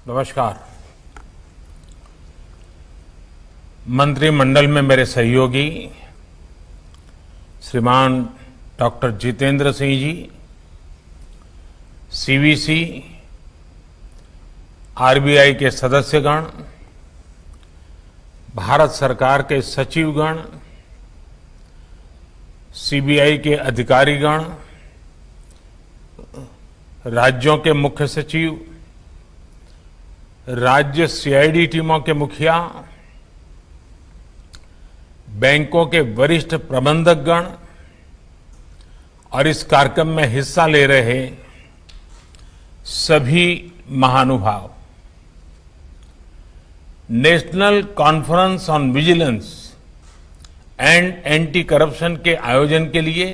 नमस्कार। मंत्रिमंडल में मेरे सहयोगी श्रीमान doctor Jitendra Singh ji, CVC, RBI के सदस्यगण, भारत सरकार के सचिवगण, सीबीआई के अधिकारीगण, राज्यों के मुख्य सचिव, राज्य सीआईडी टीमों के मुखिया, बैंकों के वरिष्ठ प्रबंधकगण और इस कार्यक्रम में हिस्सा ले रहे सभी महानुभाव, national conference on vigilance and anti corruption के आयोजन के लिए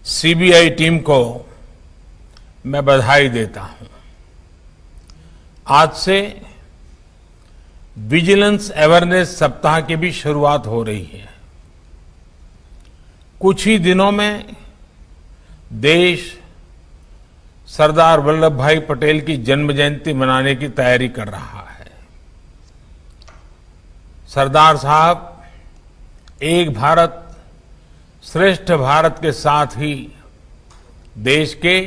सीबीआई टीम को मैं बधाई देता हूं। आज से विजिलेंस अवेयरनेस सप्ताह की भी शुरुआत हो रही है। कुछ ही दिनों में देश सरदार वल्लभ भाई पटेल की जन्म जयंती मनाने की तैयारी कर रहा है। सरदार साहब एक भारत श्रेष्ठ भारत के साथ ही देश के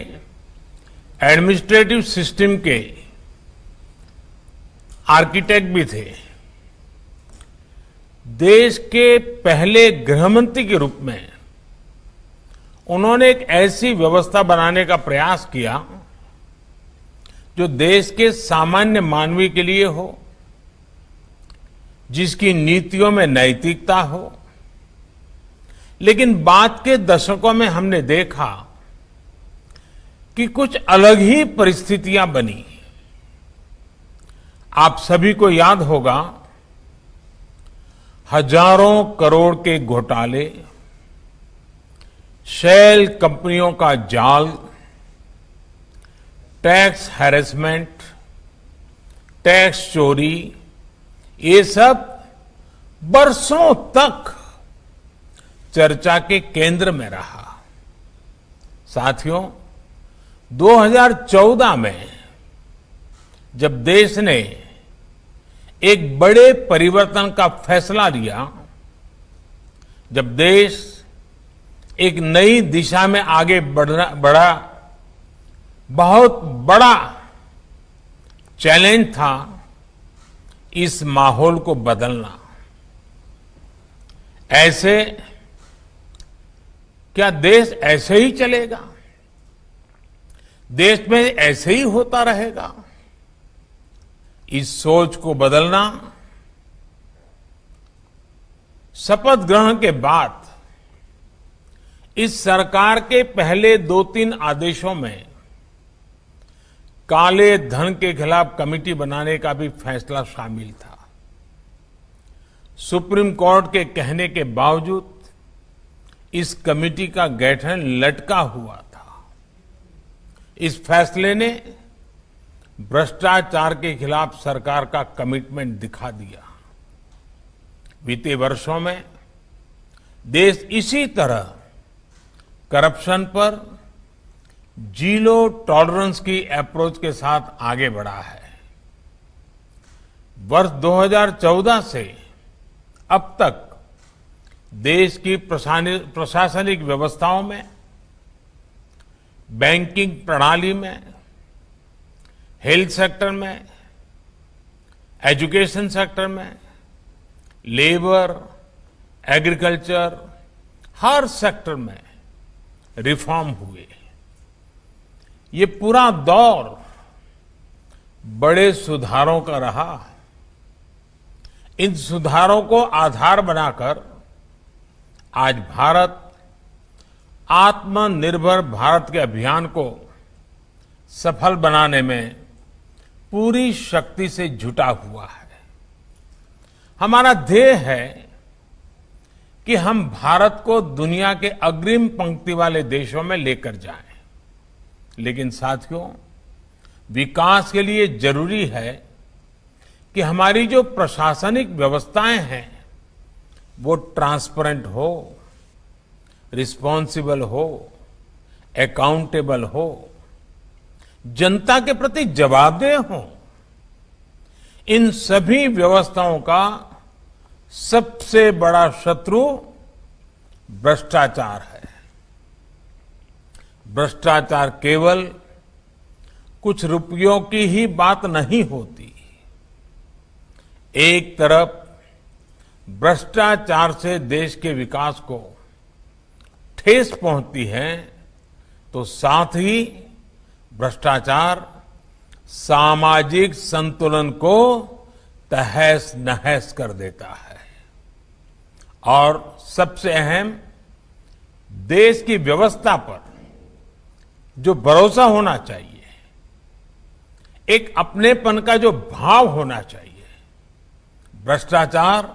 एडमिनिस्ट्रेटिव सिस्टम के आर्किटेक्ट भी थे। देश के पहले गृहमंत्री के रूप में उन्होंने एक ऐसी व्यवस्था बनाने का प्रयास किया जो देश के सामान्य मानवी के लिए हो, जिसकी नीतियों में नैतिकता हो। लेकिन बाद के दशकों में हमने देखा कि कुछ अलग ही परिस्थितियां बनी। आप सभी को याद होगा, हजारों करोड़ के घोटाले, शेल कंपनियों का जाल, टैक्स हैरेसमेंट, टैक्स चोरी, ये सब बरसों तक चर्चा के केंद्र में रहा। साथियों, 2014 में जब देश ने एक बड़े परिवर्तन का फैसला लिया, जब देश एक नई दिशा में आगे बढ़ा, बहुत बड़ा चैलेंज था इस माहौल को बदलना। ऐसे क्या देश ऐसे ही चलेगा? देश में ऐसे ही होता रहेगा? इस सोच को बदलना शपथ ग्रहण के बाद इस सरकार के पहले 2-3 आदेशों में काले धन के खिलाफ कमेटी बनाने का भी फैसला शामिल था। सुप्रीम कोर्ट के कहने के बावजूद इस कमेटी का गठन लटका हुआ था। इस फैसले ने भ्रष्टाचार के खिलाफ सरकार का कमिटमेंट दिखा दिया। बीते वर्षों में देश इसी तरह करप्शन पर जीरो टॉलरेंस की अप्रोच के साथ आगे बढ़ा है। वर्ष 2014 से अब तक देश की प्रशासनिक व्यवस्थाओं में, बैंकिंग प्रणाली में, हेल्थ सेक्टर में, एजुकेशन सेक्टर में, लेबर, एग्रीकल्चर, हर सेक्टर में रिफॉर्म हुए। ये पूरा दौर बड़े सुधारों का रहा। इन सुधारों को आधार बनाकर आज भारत आत्मनिर्भर भारत के अभियान को सफल बनाने में पूरी शक्ति से जुटा हुआ है। हमारा ध्येय है कि हम भारत को दुनिया के अग्रिम पंक्ति वाले देशों में लेकर जाएं। लेकिन साथियों, विकास के लिए जरूरी है कि हमारी जो प्रशासनिक व्यवस्थाएं हैं वो ट्रांसपेरेंट हो, रिस्पॉन्सिबल हो, अकाउंटेबल हो। जनता के प्रति जवाबदेह हों। इन सभी व्यवस्थाओं का सबसे बड़ा शत्रु भ्रष्टाचार है। भ्रष्टाचार केवल कुछ रुपयों की ही बात नहीं होती। एक तरफ भ्रष्टाचार से देश के विकास को ठेस पहुंचती है, तो साथ ही भ्रष्टाचार सामाजिक संतुलन को तहस नहस कर देता है। और सबसे अहम, देश की व्यवस्था पर जो भरोसा होना चाहिए, एक अपनेपन का जो भाव होना चाहिए, भ्रष्टाचार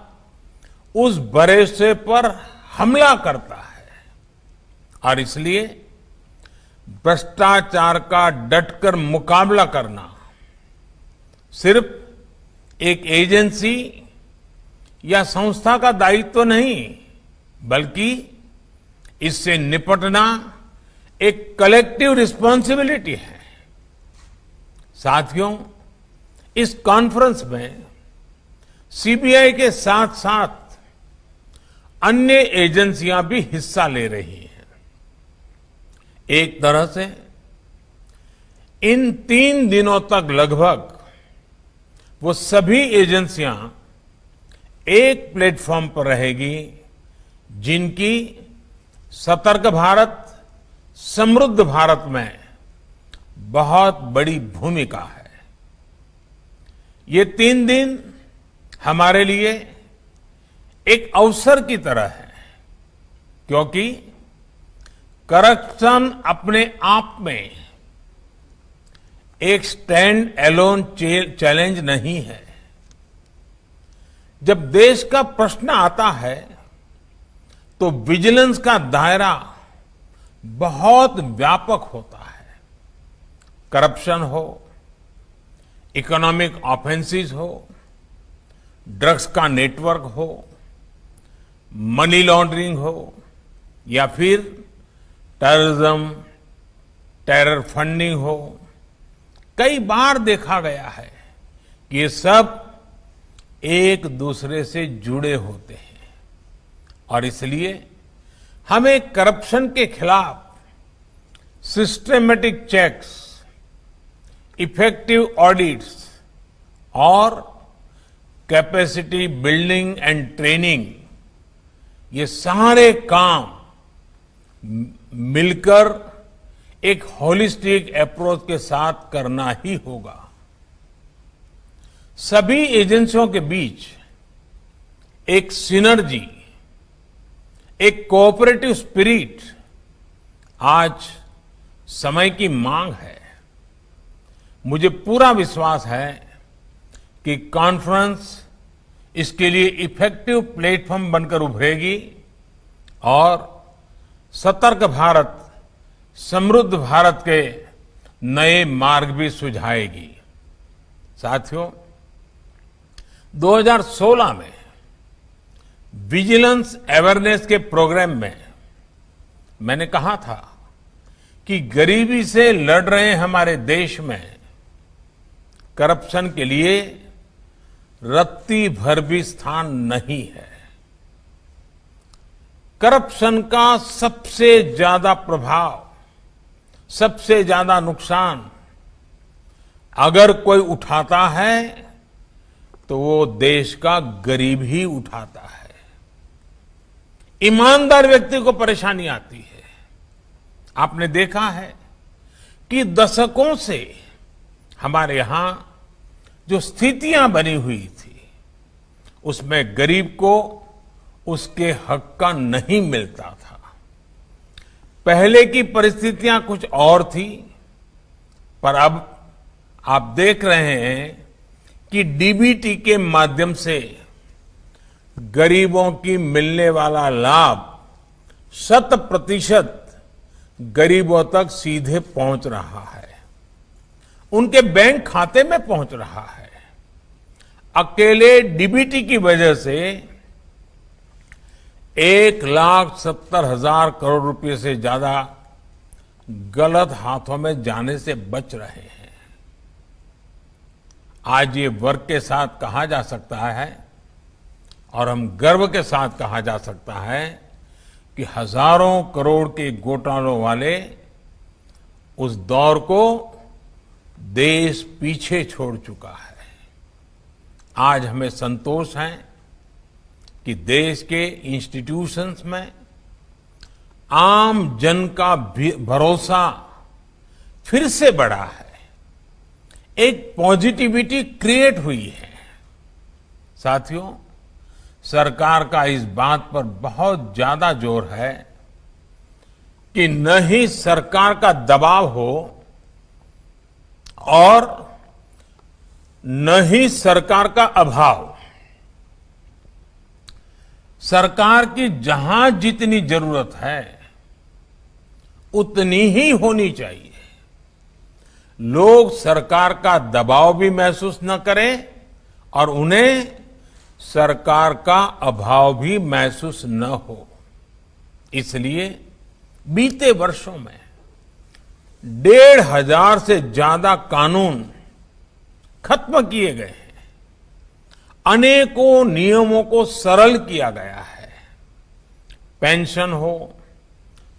उस भरोसे पर हमला करता है। और इसलिए भ्रष्टाचार का डटकर मुकाबला करना सिर्फ एक एजेंसी या संस्था का दायित्व तो नहीं, बल्कि इससे निपटना एक कलेक्टिव रिस्पॉन्सिबिलिटी है। साथियों, इस कॉन्फ्रेंस में सीबीआई के साथ साथ अन्य एजेंसियां भी हिस्सा ले रही हैं। एक तरह से इन 3 दिनों तक लगभग वो सभी एजेंसियां एक प्लेटफॉर्म पर रहेगी, जिनकी सतर्क भारत, समृद्ध भारत में बहुत बड़ी भूमिका है। ये 3 दिन हमारे लिए एक अवसर की तरह है, क्योंकि करप्शन अपने आप में एक स्टैंड एलोन चैलेंज नहीं है। जब देश का प्रश्न आता है तो विजिलेंस का दायरा बहुत व्यापक होता है। करप्शन हो, इकोनॉमिक ऑफेंसेस हो, ड्रग्स का नेटवर्क हो, मनी लॉन्ड्रिंग हो, या फिर टेररिज्म, टेरर फंडिंग हो, कई बार देखा गया है कि ये सब एक दूसरे से जुड़े होते हैं। और इसलिए हमें करप्शन के खिलाफ सिस्टमेटिक चेक्स, इफेक्टिव ऑडिट्स और कैपेसिटी बिल्डिंग एंड ट्रेनिंग, ये सारे काम मिलकर एक होलिस्टिक अप्रोच के साथ करना ही होगा। सभी एजेंसियों के बीच एक सिनर्जी, एक कोऑपरेटिव स्पिरिट आज समय की मांग है। मुझे पूरा विश्वास है कि कॉन्फ्रेंस इसके लिए इफेक्टिव प्लेटफॉर्म बनकर उभरेगी और सतर्क भारत, समृद्ध भारत के नए मार्ग भी सुझाएगी। साथियों, 2016 में विजिलेंस अवेयरनेस के प्रोग्राम में मैंने कहा था कि गरीबी से लड़ रहे हमारे देश में करप्शन के लिए रत्ती भर भी स्थान नहीं है। करप्शन का सबसे ज्यादा प्रभाव, सबसे ज्यादा नुकसान अगर कोई उठाता है तो वो देश का गरीब ही उठाता है। ईमानदार व्यक्ति को परेशानी आती है। आपने देखा है कि दशकों से हमारे यहां जो स्थितियां बनी हुई थी, उसमें गरीब को उसके हक का नहीं मिलता था। पहले की परिस्थितियां कुछ और थी, पर अब आप देख रहे हैं कि डीबीटी के माध्यम से गरीबों की मिलने वाला लाभ 100% गरीबों तक सीधे पहुंच रहा है, उनके बैंक खाते में पहुंच रहा है। अकेले डीबीटी की वजह से 1,70,000 करोड़ रुपए से ज्यादा गलत हाथों में जाने से बच रहे हैं। आज ये वर्ग के साथ कहा जा सकता है और हम गर्व के साथ कहा जा सकता है कि हजारों करोड़ के घोटालों वाले उस दौर को देश पीछे छोड़ चुका है। आज हमें संतोष है कि देश के इंस्टीट्यूशंस में आम जन का भरोसा फिर से बढ़ा है, एक पॉजिटिविटी क्रिएट हुई है। साथियों, सरकार का इस बात पर बहुत ज्यादा जोर है कि न ही सरकार का दबाव हो और न ही सरकार का अभाव। सरकार की जहां जितनी जरूरत है उतनी ही होनी चाहिए। लोग सरकार का दबाव भी महसूस न करें और उन्हें सरकार का अभाव भी महसूस न हो। इसलिए बीते वर्षों में 1,500 से ज्यादा कानून खत्म किए गए हैं। अनेकों नियमों को सरल किया गया है। पेंशन हो,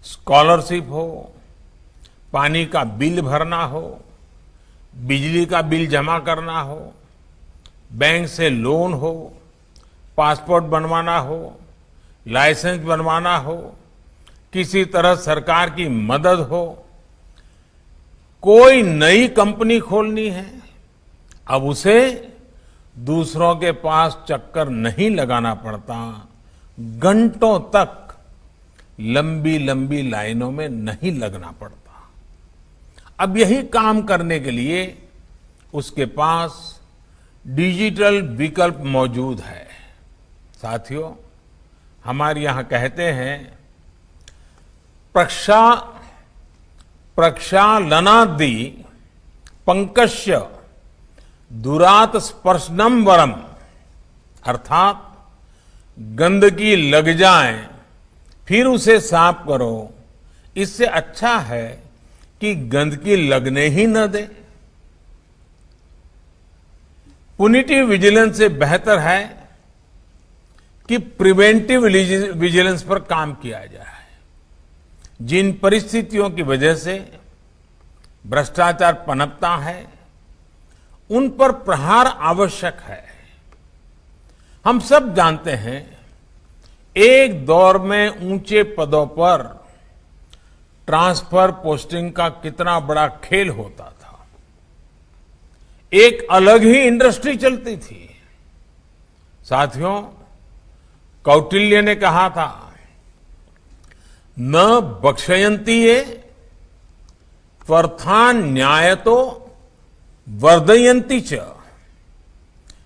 स्कॉलरशिप हो, पानी का बिल भरना हो, बिजली का बिल जमा करना हो, बैंक से लोन हो, पासपोर्ट बनवाना हो, लाइसेंस बनवाना हो, किसी तरह सरकार की मदद हो, कोई नई कंपनी खोलनी है, अब उसे दूसरों के पास चक्कर नहीं लगाना पड़ता, घंटों तक लंबी लंबी लाइनों में नहीं लगना पड़ता। अब यही काम करने के लिए उसके पास डिजिटल विकल्प मौजूद है। साथियों, हमारे यहां कहते हैं प्रक्षालनादि पंकस्य दुरात स्पर्शनम वरम, अर्थात गंदगी लग जाए फिर उसे साफ करो, इससे अच्छा है कि गंदगी लगने ही न दे। पुनिटिव विजिलेंस से बेहतर है कि प्रिवेंटिव विजिलेंस पर काम किया जाए। जिन परिस्थितियों की वजह से भ्रष्टाचार पनपता है उन पर प्रहार आवश्यक है। हम सब जानते हैं एक दौर में ऊंचे पदों पर ट्रांसफर पोस्टिंग का कितना बड़ा खेल होता था। एक अलग ही इंडस्ट्री चलती थी। साथियों, कौटिल्य ने कहा था, न बक्षयंती ये त्वर्थान न्यायतो वर्धयंती च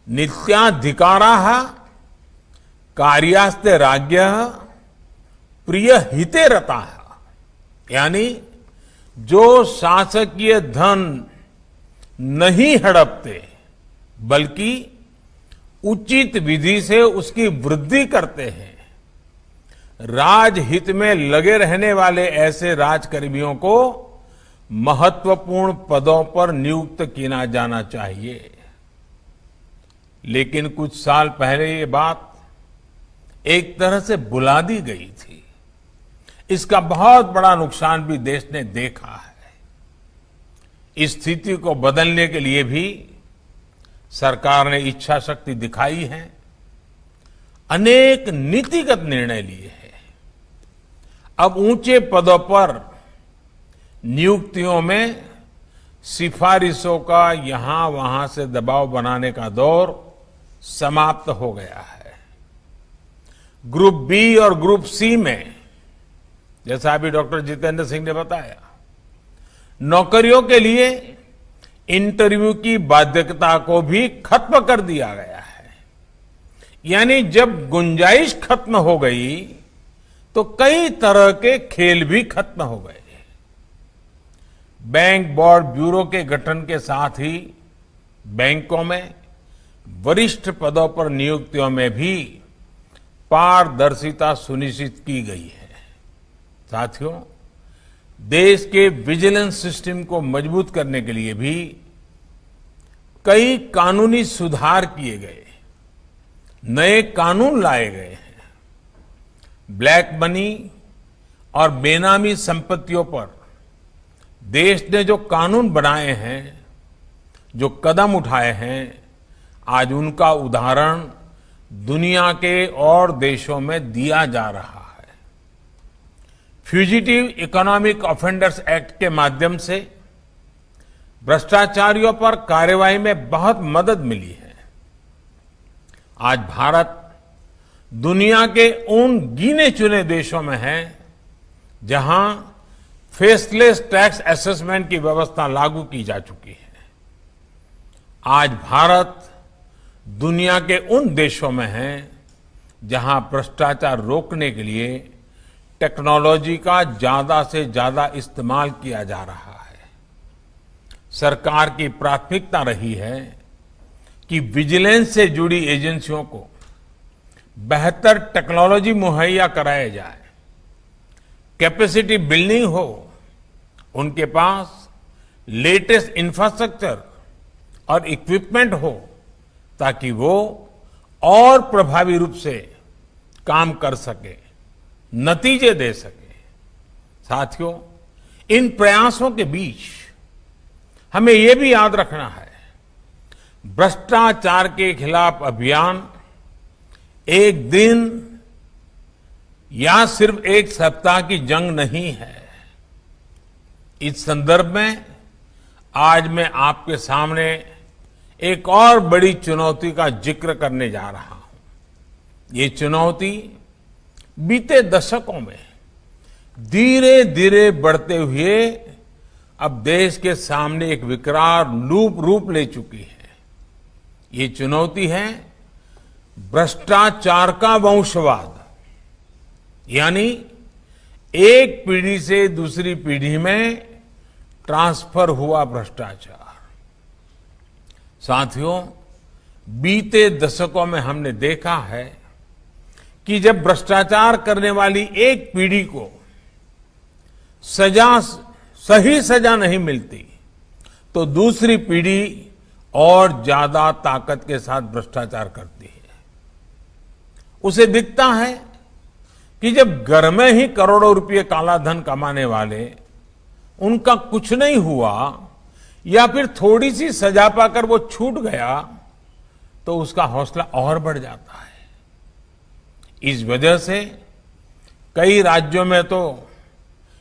नित्याधिकाराः कार्यास्ते राज्ञः प्रिय हिते रताः। यानी जो शासकीय धन नहीं हड़पते बल्कि उचित विधि से उसकी वृद्धि करते हैं, राजहित में लगे रहने वाले ऐसे राजकर्मियों को महत्वपूर्ण पदों पर नियुक्त किया जाना चाहिए। लेकिन कुछ साल पहले ये बात एक तरह से बुला दी गई थी। इसका बहुत बड़ा नुकसान भी देश ने देखा है। इस स्थिति को बदलने के लिए भी सरकार ने इच्छा शक्ति दिखाई है, अनेक नीतिगत निर्णय लिए हैं। अब ऊंचे पदों पर नियुक्तियों में सिफारिशों का यहां वहां से दबाव बनाने का दौर समाप्त हो गया है। ग्रुप बी और ग्रुप सी में, जैसा अभी डॉक्टर जितेंद्र सिंह ने बताया, नौकरियों के लिए इंटरव्यू की बाध्यता को भी खत्म कर दिया गया है। यानी जब गुंजाइश खत्म हो गई तो कई तरह के खेल भी खत्म हो गए। बैंक बोर्ड ब्यूरो के गठन के साथ ही बैंकों में वरिष्ठ पदों पर नियुक्तियों में भी पारदर्शिता सुनिश्चित की गई है। साथियों, देश के विजिलेंस सिस्टम को मजबूत करने के लिए भी कई कानूनी सुधार किए गए, नए कानून लाए गए हैं। ब्लैक मनी और बेनामी संपत्तियों पर देश ने जो कानून बनाए हैं, जो कदम उठाए हैं, आज उनका उदाहरण दुनिया के और देशों में दिया जा रहा है। फ्यूजिटिव इकोनॉमिक ऑफेंडर्स एक्ट के माध्यम से भ्रष्टाचारियों पर कार्रवाई में बहुत मदद मिली है। आज भारत दुनिया के उन गिने चुने देशों में है जहां फेसलेस टैक्स असेसमेंट की व्यवस्था लागू की जा चुकी है। आज भारत दुनिया के उन देशों में है जहां भ्रष्टाचार रोकने के लिए टेक्नोलॉजी का ज्यादा से ज्यादा इस्तेमाल किया जा रहा है। सरकार की प्राथमिकता रही है कि विजिलेंस से जुड़ी एजेंसियों को बेहतर टेक्नोलॉजी मुहैया कराया जाए, कैपेसिटी बिल्डिंग हो, उनके पास लेटेस्ट इंफ्रास्ट्रक्चर और इक्विपमेंट हो ताकि वो और प्रभावी रूप से काम कर सके, नतीजे दे सके। साथियों, इन प्रयासों के बीच हमें यह भी याद रखना है, भ्रष्टाचार के खिलाफ अभियान एक दिन या सिर्फ एक सप्ताह की जंग नहीं है। इस संदर्भ में आज मैं आपके सामने एक और बड़ी चुनौती का जिक्र करने जा रहा हूं। ये चुनौती बीते दशकों में धीरे धीरे बढ़ते हुए अब देश के सामने एक विकराल रूप ले चुकी है। ये चुनौती है भ्रष्टाचार का वंशवाद, यानी एक पीढ़ी से दूसरी पीढ़ी में ट्रांसफर हुआ भ्रष्टाचार। साथियों, बीते दशकों में हमने देखा है कि जब भ्रष्टाचार करने वाली एक पीढ़ी को सही सजा नहीं मिलती तो दूसरी पीढ़ी और ज्यादा ताकत के साथ भ्रष्टाचार करती है। उसे दिखता है कि जब घर में ही करोड़ों रुपए काला धन कमाने वाले उनका कुछ नहीं हुआ या फिर थोड़ी सी सजा पाकर वो छूट गया तो उसका हौसला और बढ़ जाता है। इस वजह से कई राज्यों में तो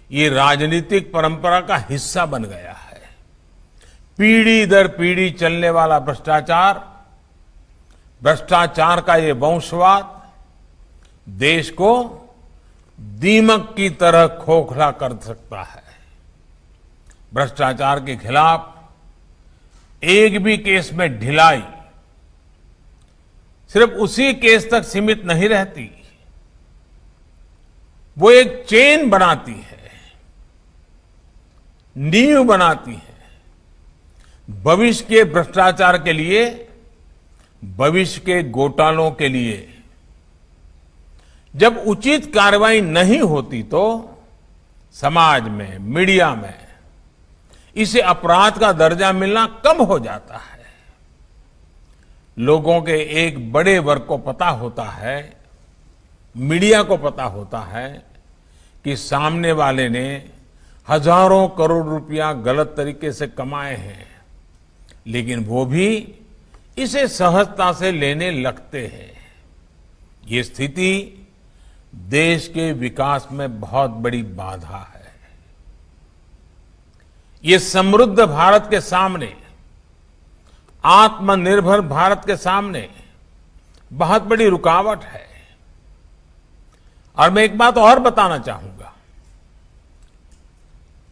ये राजनीतिक परंपरा का हिस्सा बन गया है। पीढ़ी दर पीढ़ी चलने वाला भ्रष्टाचार का ये वंशवाद देश को दीमक की तरह खोखला कर सकता है। भ्रष्टाचार के खिलाफ एक भी केस में ढिलाई सिर्फ उसी केस तक सीमित नहीं रहती, वो एक चेन बनाती है, नींव बनाती है भविष्य के भ्रष्टाचार के लिए, भविष्य के घोटालों के लिए। जब उचित कार्रवाई नहीं होती तो समाज में, मीडिया में इसे अपराध का दर्जा मिलना कम हो जाता है। लोगों के एक बड़े वर्ग को पता होता है, मीडिया को पता होता है कि सामने वाले ने हजारों करोड़ रुपया गलत तरीके से कमाए हैं, लेकिन वो भी इसे सहजता से लेने लगते हैं। ये स्थिति देश के विकास में बहुत बड़ी बाधा है। ये समृद्ध भारत के सामने, आत्मनिर्भर भारत के सामने बहुत बड़ी रुकावट है। और मैं एक बात और बताना चाहूंगा।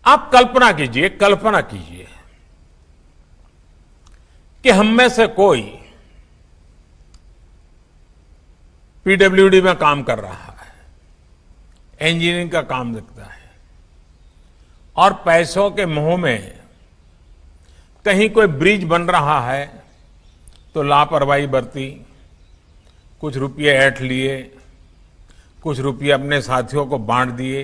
आप कल्पना कीजिए कि हम में से कोई पीडब्ल्यूडी में काम कर रहा है, इंजीनियरिंग का काम देखता है और पैसों के मोह में कहीं कोई ब्रिज बन रहा है तो लापरवाही बरती, कुछ रुपये ऐंठ लिए, कुछ रुपये अपने साथियों को बांट दिए।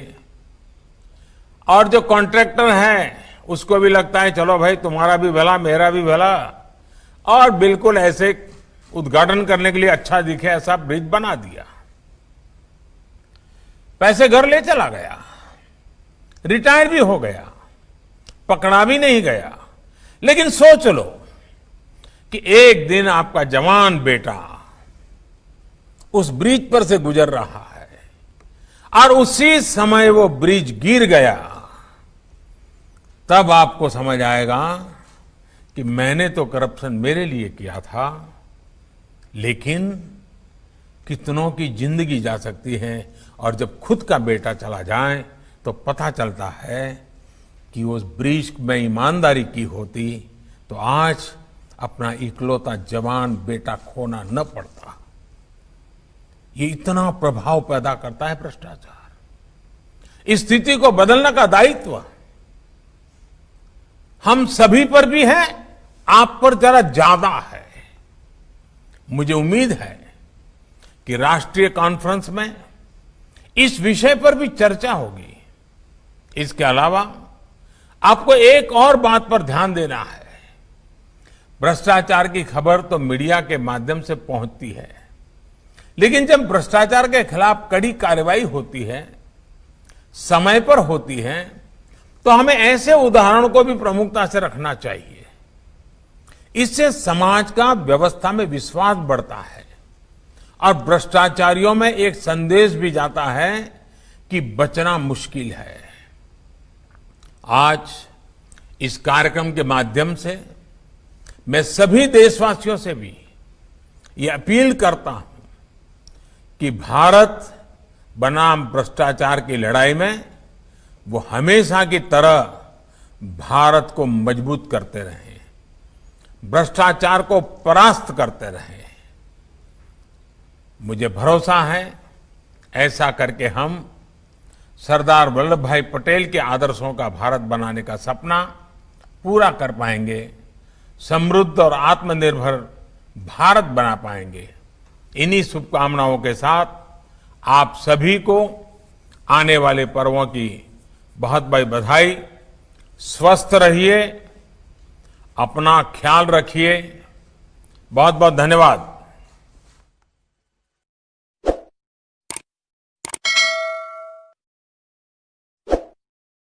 और जो कॉन्ट्रैक्टर है उसको भी लगता है चलो भाई तुम्हारा भी भला मेरा भी भला, और बिल्कुल ऐसे उद्घाटन करने के लिए अच्छा दिखे ऐसा ब्रिज बना दिया। पैसे घर ले चला गया, रिटायर भी हो गया, पकड़ा भी नहीं गया। लेकिन सोच लो कि एक दिन आपका जवान बेटा उस ब्रिज पर से गुजर रहा है और उसी समय वो ब्रिज गिर गया, तब आपको समझ आएगा कि मैंने तो करप्शन मेरे लिए किया था, लेकिन कितनों की जिंदगी जा सकती है। और जब खुद का बेटा चला जाए तो पता चलता है कि उस ब्रिज में ईमानदारी की होती तो आज अपना इकलौता जवान बेटा खोना न पड़ता। ये इतना प्रभाव पैदा करता है भ्रष्टाचार। इस स्थिति को बदलने का दायित्व हम सभी पर भी है, आप पर जरा ज्यादा है। मुझे उम्मीद है कि राष्ट्रीय कॉन्फ्रेंस में इस विषय पर भी चर्चा होगी। इसके अलावा आपको एक और बात पर ध्यान देना है। भ्रष्टाचार की खबर तो मीडिया के माध्यम से पहुंचती है, लेकिन जब भ्रष्टाचार के खिलाफ कड़ी कार्रवाई होती है, समय पर होती है, तो हमें ऐसे उदाहरणों को भी प्रमुखता से रखना चाहिए। इससे समाज का व्यवस्था में विश्वास बढ़ता है और भ्रष्टाचारियों में एक संदेश भी जाता है कि बचना मुश्किल है। आज इस कार्यक्रम के माध्यम से मैं सभी देशवासियों से भी ये अपील करता हूं कि भारत बनाम भ्रष्टाचार की लड़ाई में वो हमेशा की तरह भारत को मजबूत करते रहें, भ्रष्टाचार को परास्त करते रहें। मुझे भरोसा है ऐसा करके हम सरदार वल्लभ भाई पटेल के आदर्शों का भारत बनाने का सपना पूरा कर पाएंगे, समृद्ध और आत्मनिर्भर भारत बना पाएंगे। इन्हीं शुभकामनाओं के साथ आप सभी को आने वाले पर्वों की बहुत बहुत बधाई। स्वस्थ रहिए, अपना ख्याल रखिए। बहुत बहुत धन्यवाद।